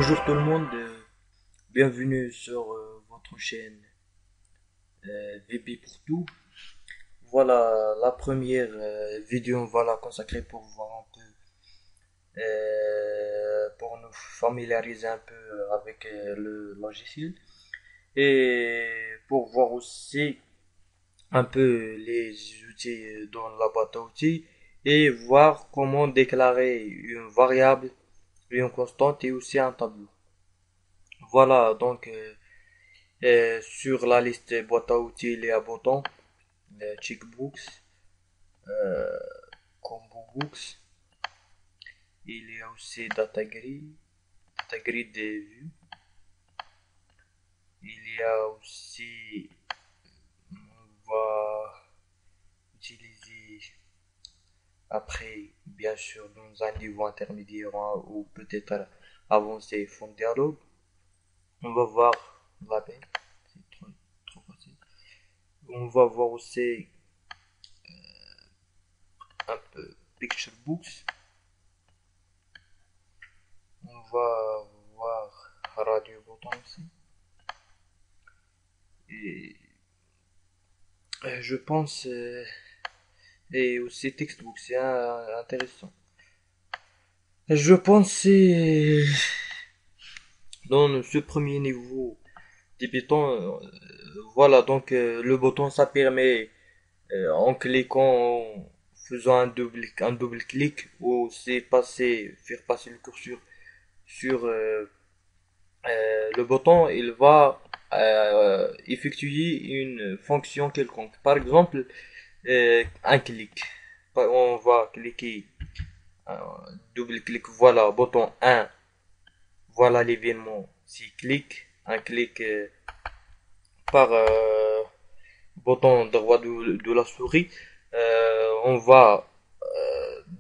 Bonjour tout le monde, bienvenue sur votre chaîne VP pour tout. Voilà la première vidéo, voilà consacrée pour voir un peu, pour nous familiariser un peu avec le logiciel et pour voir aussi un peu les outils dans la boîte à outils et voir comment déclarer une variable, une constante et aussi un tableau. Voilà donc. Sur la liste boîte à outils, il y a bouton, checkbooks, combo books. Il y a aussi data grid des vues. Il y a aussi, on va utiliser après, bien sûr, dans un niveau intermédiaire ou peut-être avancé fond dialogue. On va voir la peine, c'est trop facile. On va voir aussi un peu picture books. On va voir radio bouton aussi. Et je pense, et aussi textbook, c'est intéressant. Je pense c'est dans ce premier niveau débutant, voilà donc le bouton ça permet en cliquant, en faisant un double clic ou c'est faire passer le curseur sur le bouton, il va effectuer une fonction quelconque. Par exemple, un clic. On va cliquer, euh, double clic, voilà, bouton 1, voilà l'événement. Si clic, un clic par bouton droit de la souris, on va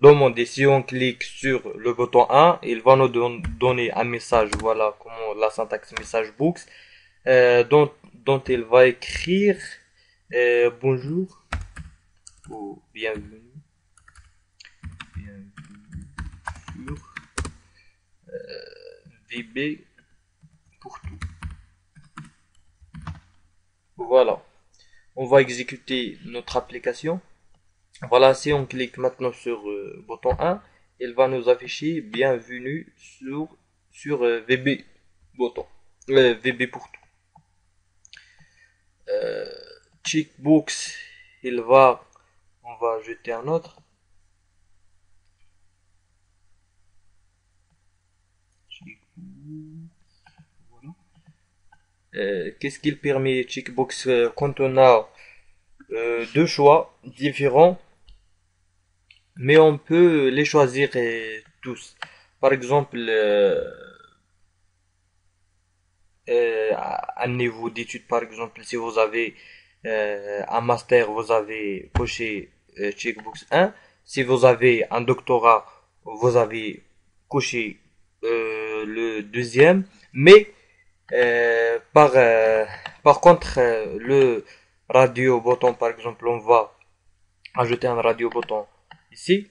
demander si on clique sur le bouton 1, il va nous donner un message, voilà comment la syntaxe message box, dont il va écrire bonjour ou bienvenue, bienvenue sur VB pour tout. Voilà, on va exécuter notre application. Voilà, si on clique maintenant sur bouton 1, il va nous afficher bienvenue sur VB bouton, VB pour tout. Checkbox, on va jeter un autre. Voilà. Qu'est-ce qu'il permet Checkbox quand on a deux choix différents, mais on peut les choisir tous. Par exemple, un niveau d'études, par exemple, si vous avez un master, vous avez coché checkbox 1. Si vous avez un doctorat, vous avez coché le deuxième. Mais par contre, le radio bouton, par exemple, on va ajouter un radio bouton ici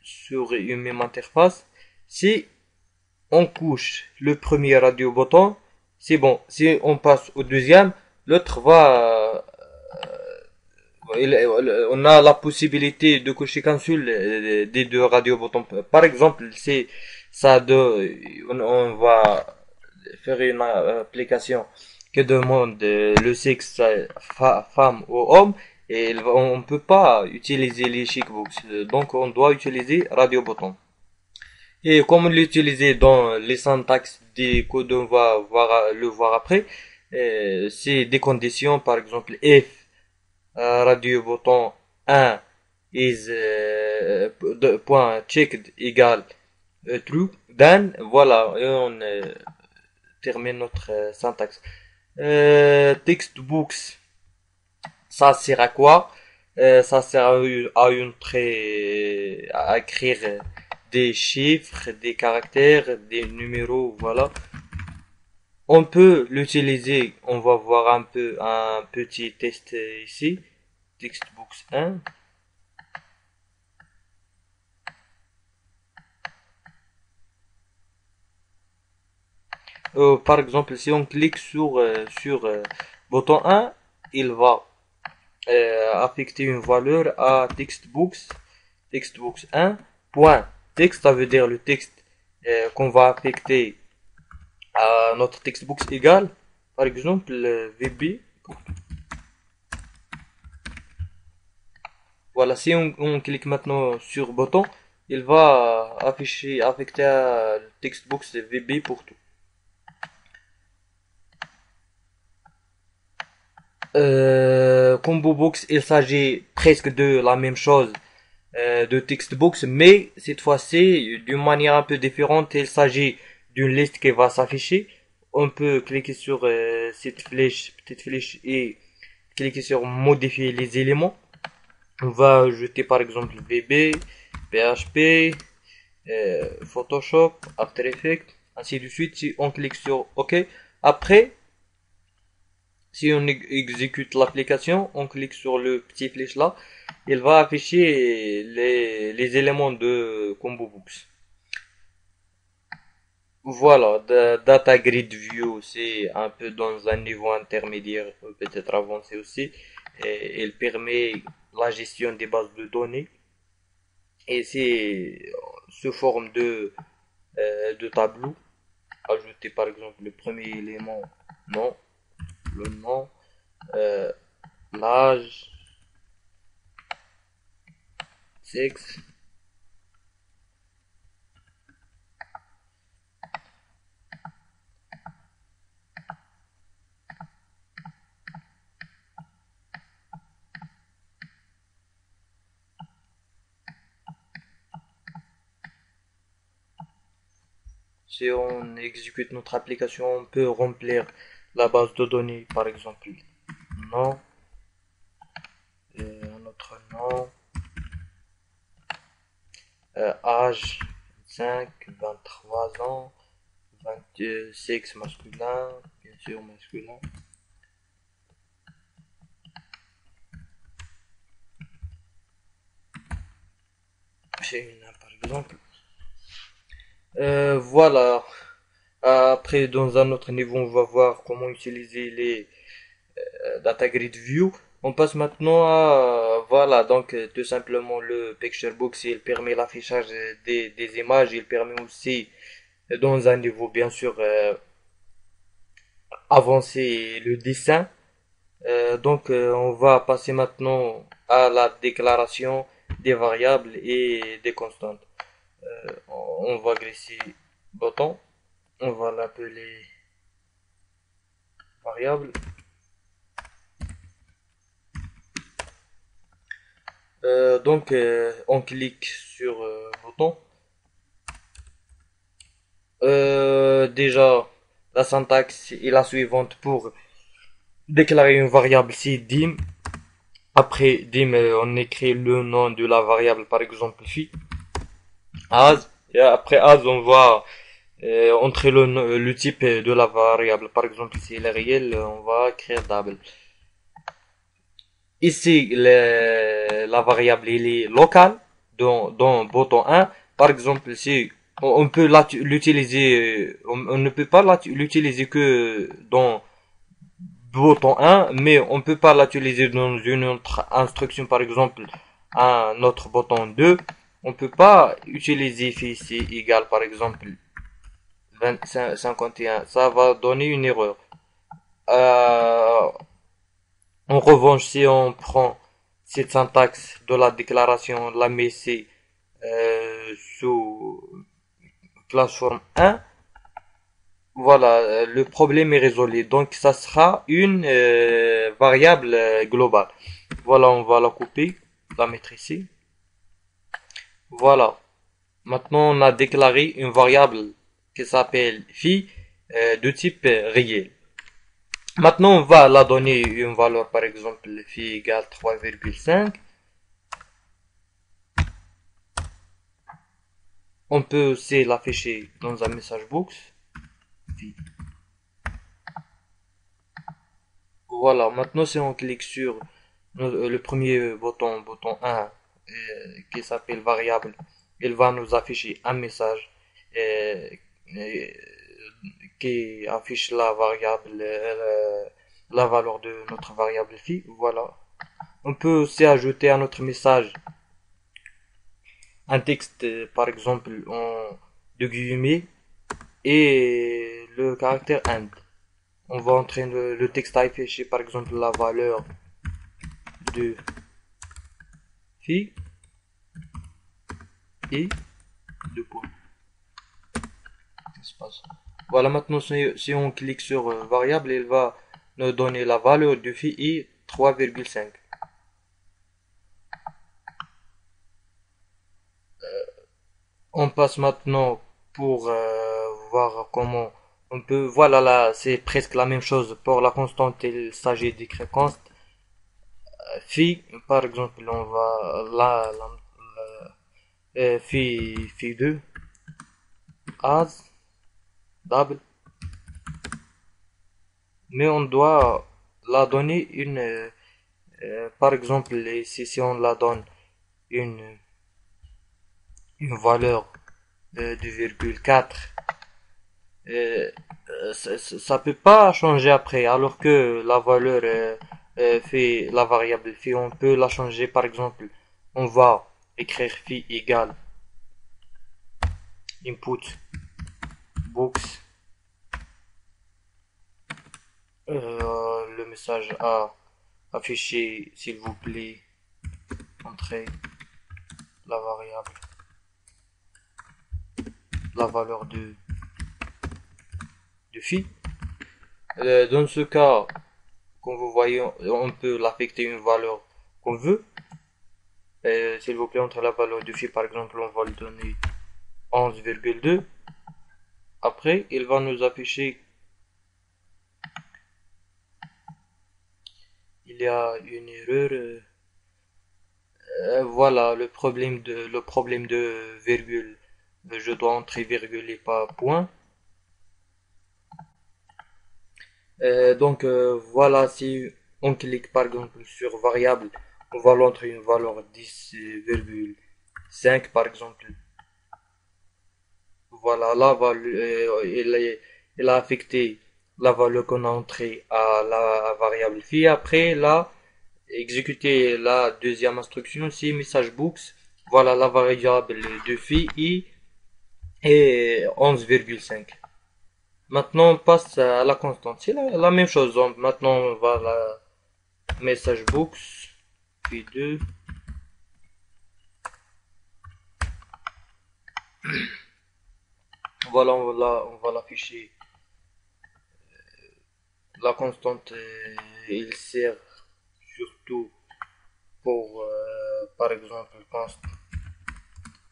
sur une même interface. Si on couche le premier radio bouton, c'est bon. Si on passe au deuxième, l'autre va, on a la possibilité de cocher qu'un seul des deux radio boutons. Par exemple, c'est ça on va faire une application qui demande le sexe femme ou homme et on peut pas utiliser les checkbox. Donc on doit utiliser radio bouton. Et comme l'utiliser dans les syntaxes des codes, on va le voir après. C'est des conditions, par exemple, if radio bouton 1 is point checked égale true, then voilà, et on termine notre syntaxe. Textbooks, ça sert à quoi? Ça sert à écrire des chiffres, des caractères, des numéros, voilà. On peut l'utiliser, on va voir un peu un petit test ici. Textbooks 1. Par exemple, si on clique sur bouton 1, il va affecter une valeur à textbooks 1 point texte, ça veut dire le texte qu'on va affecter à notre textbooks égal, par exemple VB. Voilà, si on clique maintenant sur bouton, il va affecter à le textbooks VB pour tout. Combo Books, il s'agit presque de la même chose de Textbooks, mais cette fois-ci, d'une manière un peu différente, il s'agit d'une liste qui va s'afficher. On peut cliquer sur cette petite flèche, et cliquer sur modifier les éléments. On va ajouter par exemple VB, PHP, Photoshop, After Effects, ainsi de suite. Si on clique sur OK, après, si on exécute l'application, on clique sur le petit flèche là, il va afficher les éléments de Combo Books. Voilà, Data Grid View, c'est un peu dans un niveau intermédiaire, peut-être avancé aussi. Et il permet la gestion des bases de données. Et c'est sous forme de tableau. Ajouter par exemple le premier élément, nom, le nom, euh, l'âge, sexe. Si on exécute notre application, on peut remplir la base de données, par exemple, nom, un autre nom, âge 25, 23 ans, 20, sexe masculin, bien sûr masculin. Féminin, par exemple. Voilà. Après, dans un autre niveau, on va voir comment utiliser les Data Grid View. On passe maintenant à, voilà, donc tout simplement le Picture Books, il permet l'affichage des images, il permet aussi, dans un niveau bien sûr avancé, le dessin. On va passer maintenant à la déclaration des variables et des constantes. On va glisser bouton, on va l'appeler variable. On clique sur bouton. Déjà, la syntaxe est la suivante pour déclarer une variable, c'est dim. Après dim, on écrit le nom de la variable, par exemple phi. As. Et après as, on va entrer le type de la variable. Par exemple, si elle est réelle, on va écrire double. Ici, la variable elle est locale dans bouton 1. Par exemple, si on peut l'utiliser, on ne peut pas l'utiliser que dans bouton 1, mais on peut pas l'utiliser dans une autre instruction, par exemple, un autre bouton 2. On peut pas utiliser ici égal, par exemple, 25, 51. Ça va donner une erreur. Euh, En revanche, si on prend cette syntaxe de la déclaration, la met sous classe forme 1, voilà, le problème est résolu. Donc, ça sera une variable globale. Voilà, on va la couper, la mettre ici. Voilà. Maintenant, on a déclaré une variable qui s'appelle phi de type réel. Maintenant, on va la donner une valeur, par exemple, phi égale 3,5. On peut aussi l'afficher dans un message box. Voilà, maintenant si on clique sur le premier bouton 1, qui s'appelle variable, il va nous afficher un message euh, euh, qui affiche la variable, la valeur de notre variable phi. Voilà. On peut aussi ajouter à notre message un texte, par exemple, en de guillemets et le caractère end. On va entrer le texte affiché, par exemple, la valeur de phi et deux points. Espace. Voilà, maintenant si on clique sur variable, il va nous donner la valeur de phi et 3,5. On passe maintenant pour voir comment on peut. Voilà, là, c'est presque la même chose pour la constante. Il s'agit d'écrire const. Phi, par exemple, on va là, phi 2 as double, mais on doit la donner une, par exemple, si on la donne une, une valeur de 2,4, ça peut pas changer après, alors que la valeur fait la variable phi, on peut la changer. Par exemple, on va écrire phi égale input books, le message a affiché, s'il vous plaît, entrez la variable, la valeur de phi. Dans ce cas, comme vous voyez, on peut l'affecter une valeur qu'on veut. S'il vous plaît, entre la valeur de phi, par exemple, on va lui donner 11,2. Après, il va nous afficher, il y a une erreur. Voilà, le problème de virgule. Je dois entrer virgule et pas point. Donc voilà, si on clique par exemple sur variable, on va l'entrer une valeur 10,5 par exemple. Voilà, là il a affecté la valeur qu'on a entrée à la variable phi. Après, là, exécuter la deuxième instruction, c'est message books. Voilà, la variable de phi est 11,5. Maintenant, on passe à la constante. C'est la même chose. Donc, maintenant, on va à la message books, puis 2. Voilà, on va l'afficher. La constante, il sert surtout pour, par exemple,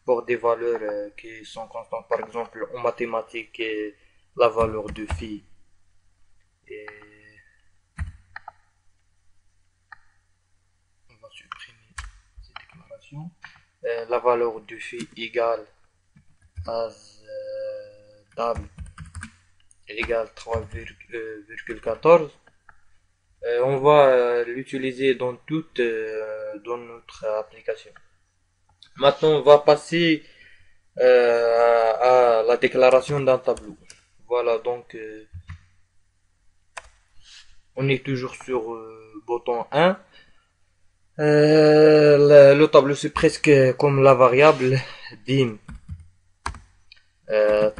pour des valeurs qui sont constantes. Par exemple, en mathématiques, la valeur de phi est. On va supprimer cette déclaration. La valeur de phi égale as table égale 3,14. On va l'utiliser dans dans notre application. Maintenant, on va passer à la déclaration d'un tableau. Voilà, donc on est toujours sur bouton 1. Le tableau, c'est presque comme la variable dim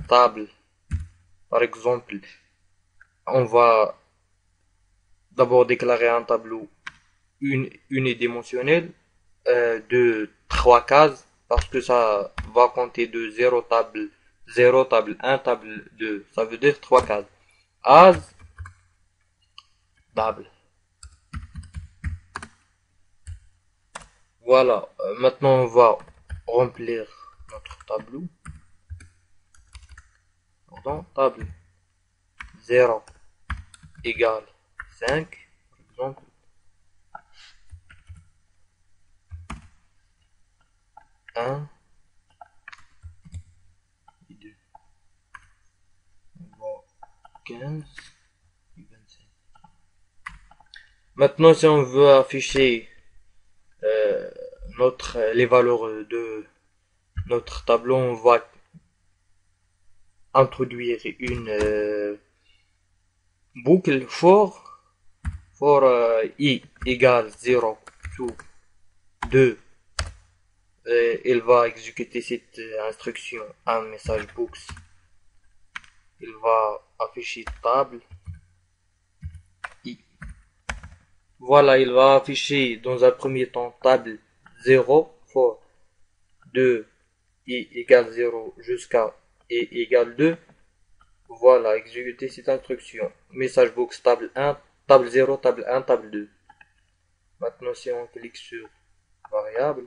table. Par exemple, on va d'abord déclarer un tableau unidimensionnel de 3 cases, parce que ça va compter de 0 table 0 table 1 table 2, ça veut dire 3 cases. As table. Voilà, maintenant on va remplir notre tableau. Pardon, table 0 égale 5, par exemple. 1 et 2. On va 15 et 25. Maintenant, si on veut afficher les valeurs de notre tableau, on va introduire une boucle for i égale 0 to 2. Il va exécuter cette instruction un message box. Il va afficher table i. Voilà, il va afficher dans un premier temps table 0 for 2 i égale 0 jusqu'à i égale 2. Voilà, exécuter cette instruction. Message box table 1, table 0, table 1, table 2. Maintenant, si on clique sur variable,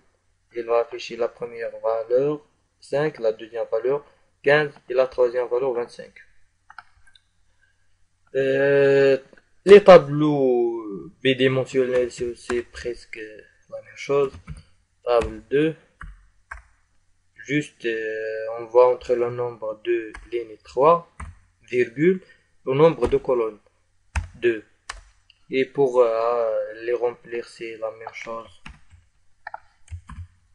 il va afficher la première valeur 5, la deuxième valeur 15 et la troisième valeur 25. Les tableaux bidimensionnels, c'est presque la même chose. Table 2. Juste, on va entrer le nombre de lignes 3, virgule, le nombre de colonnes 2. Et pour les remplir, c'est la même chose.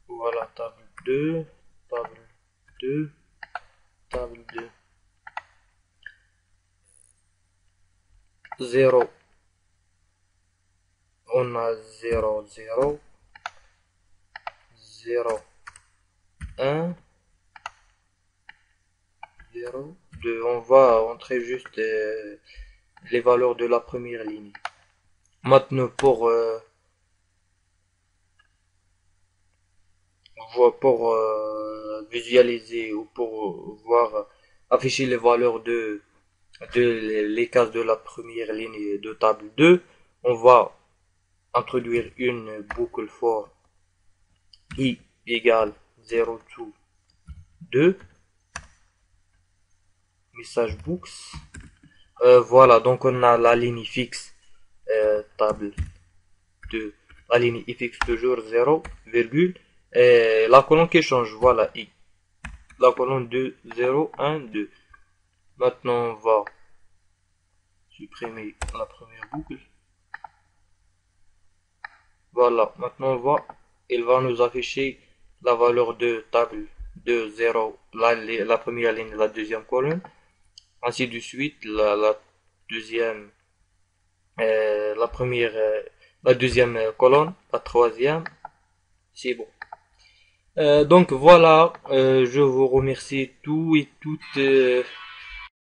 Voilà, table 2, table 2, table 2. 0. On a 0, 0, 0, 1, 0, 2. On va entrer juste les valeurs de la première ligne. Maintenant, pour visualiser ou pour voir afficher les valeurs de les cases de la première ligne de table 2, on va introduire une boucle for i égale 0 to 2, message box. Voilà, donc on a la ligne fixe table 2, la ligne fixe toujours 0, virgule, et la colonne qui change, voilà i, la colonne 2, 0, 1, 2. Maintenant on va supprimer la première boucle. Voilà, maintenant il va nous afficher la valeur de table de 0, la première ligne, la deuxième colonne, ainsi de suite, la deuxième, la première, la deuxième colonne, la troisième, c'est bon. Donc voilà, je vous remercie tous et toutes